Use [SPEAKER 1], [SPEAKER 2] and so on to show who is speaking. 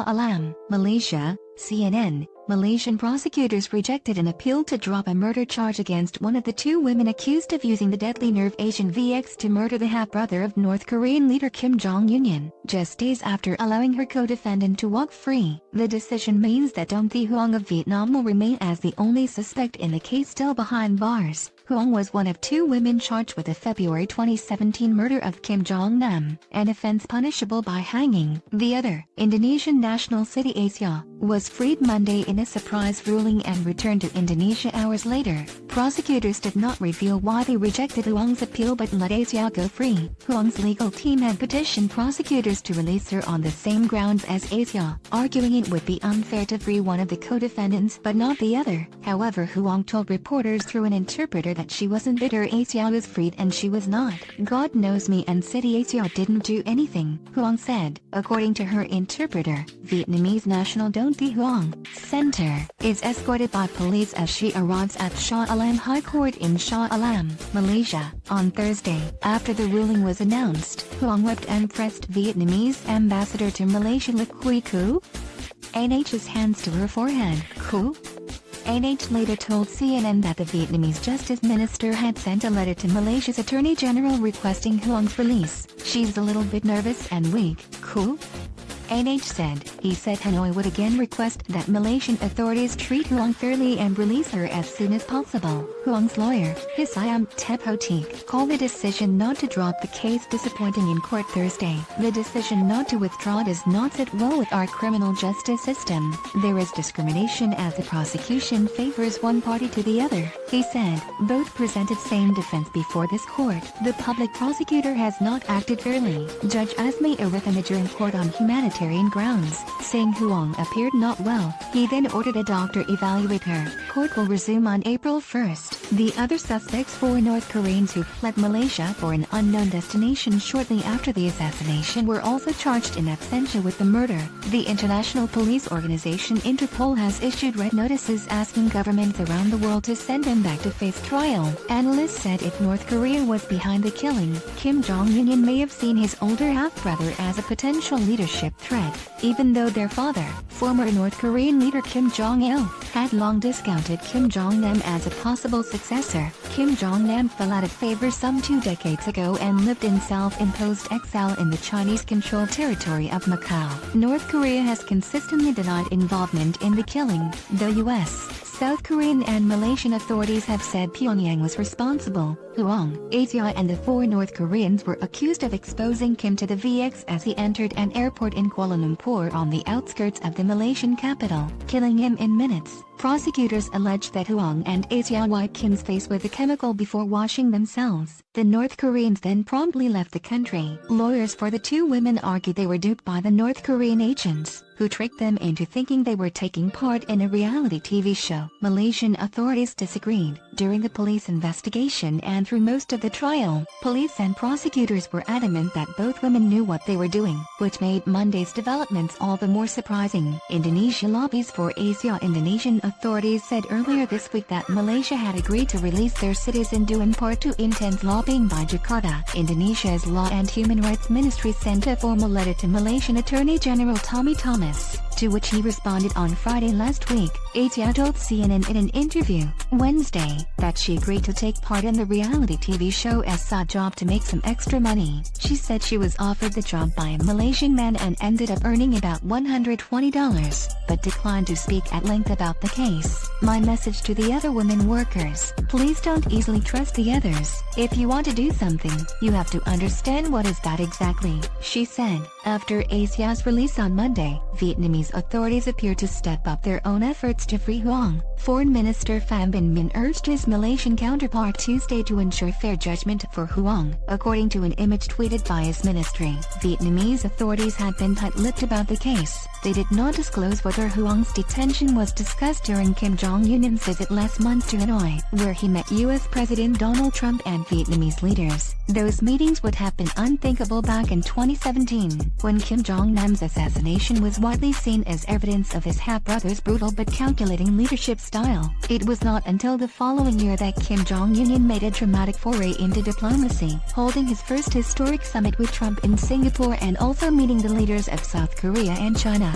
[SPEAKER 1] Alam, Malaysia, CNN. Malaysian prosecutors rejected an appeal to drop a murder charge against one of the two women accused of using the deadly nerve Asian VX to murder the half-brother of North Korean leader Kim Jong Un, just days after allowing her co-defendant to walk free. The decision means that Dong Thi Huong of Vietnam will remain as the only suspect in the case still behind bars. Huong was one of two women charged with the February 2017 murder of Kim Jong Nam, an offense punishable by hanging. The other, Indonesian national Siti Aisyah, was freed Monday in a surprise ruling and returned to Indonesia hours later. Prosecutors did not reveal why they rejected Huong's appeal but let Aisyah go free. Huong's legal team had petitioned prosecutors to release her on the same grounds as Aisyah, arguing it would be unfair to free one of the co-defendants but not the other. However, Huong told reporters through an interpreter that she wasn't bitter Aisyah was freed and she was not. "God knows me and Siti Aisyah didn't do anything," Huong said. According to her interpreter, Vietnamese national Dong Thi Huong Center is escorted by police as she arrives at Shah Alam High Court in Shah Alam, Malaysia, on Thursday. After the ruling was announced, Huong wept and pressed Vietnamese ambassador to Malaysia Lee Kui Koo NH's hands to her forehead. Koo NH later told CNN that the Vietnamese Justice Minister had sent a letter to Malaysia's Attorney General requesting Huong's release. "She's a little bit nervous and weak," Koo NH said. He said Hanoi would again request that Malaysian authorities treat Huong fairly and release her as soon as possible. Huong's lawyer, Hisayam Tepotik, called the decision not to drop the case disappointing in court Thursday. "The decision not to withdraw does not sit well with our criminal justice system. There is discrimination as the prosecution favors one party to the other," he said. Both presented same defense before this court. "The public prosecutor has not acted fairly," Judge Azmi Arithana during court on humanitarian grounds, saying Huong appeared not well. He then ordered a doctor evaluate her. Court will resume on April 1st. The other suspects, 4 North Koreans who fled Malaysia for an unknown destination shortly after the assassination, were also charged in absentia with the murder. The international police organization Interpol has issued red notices asking governments around the world to send them back to face trial. Analysts said if North Korea was behind the killing, Kim Jong Un may have seen his older half-brother as a potential leadership threat, even though their father, former North Korean leader Kim Jong-il, had long discounted Kim Jong-nam as a possible successor. Kim Jong-nam fell out of favor some 2 decades ago and lived in self-imposed exile in the Chinese-controlled territory of Macau. North Korea has consistently denied involvement in the killing. The U.S., South Korean and Malaysian authorities have said Pyongyang was responsible. Huong, Aisyah and the 4 North Koreans were accused of exposing Kim to the VX as he entered an airport in Kuala Lumpur on the outskirts of the Malaysian capital, killing him in minutes. Prosecutors alleged that Huong and Aisyah wiped Kim's face with a chemical before washing themselves. The North Koreans then promptly left the country. Lawyers for the 2 women argued they were duped by the North Korean agents, who tricked them into thinking they were taking part in a reality TV show. Malaysian authorities disagreed. During the police investigation and through most of the trial, police and prosecutors were adamant that both women knew what they were doing, which made Monday's developments all the more surprising. Indonesia lobbies for Aisyah. Indonesian authorities said earlier this week that Malaysia had agreed to release their citizen due in part to intense lobbying by Jakarta. Indonesia's Law and Human Rights Ministry sent a formal letter to Malaysian Attorney General Tommy Thomas, to which he responded on Friday last week. Aisyah told CNN in an interview Wednesday that she agreed to take part in the reality TV show as a job to make some extra money. She said she was offered the job by a Malaysian man and ended up earning about $120, but declined to speak at length about the case. "My message to the other women workers: please don't easily trust the others. If you want to do something, you have to understand what is that exactly," she said. After Aisyah's release on Monday, Vietnamese authorities appear to step up their own efforts to free Huong. Foreign Minister Pham Binh Minh urged his Malaysian counterpart Tuesday to ensure fair judgment for Huong. According to an image tweeted by his ministry, Vietnamese authorities had been tight-lipped about the case. They did not disclose whether Huong's detention was discussed during Kim Jong-un's visit last month to Hanoi, where he met U.S. President Donald Trump and Vietnamese leaders. Those meetings would have been unthinkable back in 2017, when Kim Jong-nam's assassination was widely seen as evidence of his half-brother's brutal but calculating leadership style. It was not until the following year that Kim Jong-un made a dramatic foray into diplomacy, holding his first historic summit with Trump in Singapore and also meeting the leaders of South Korea and China.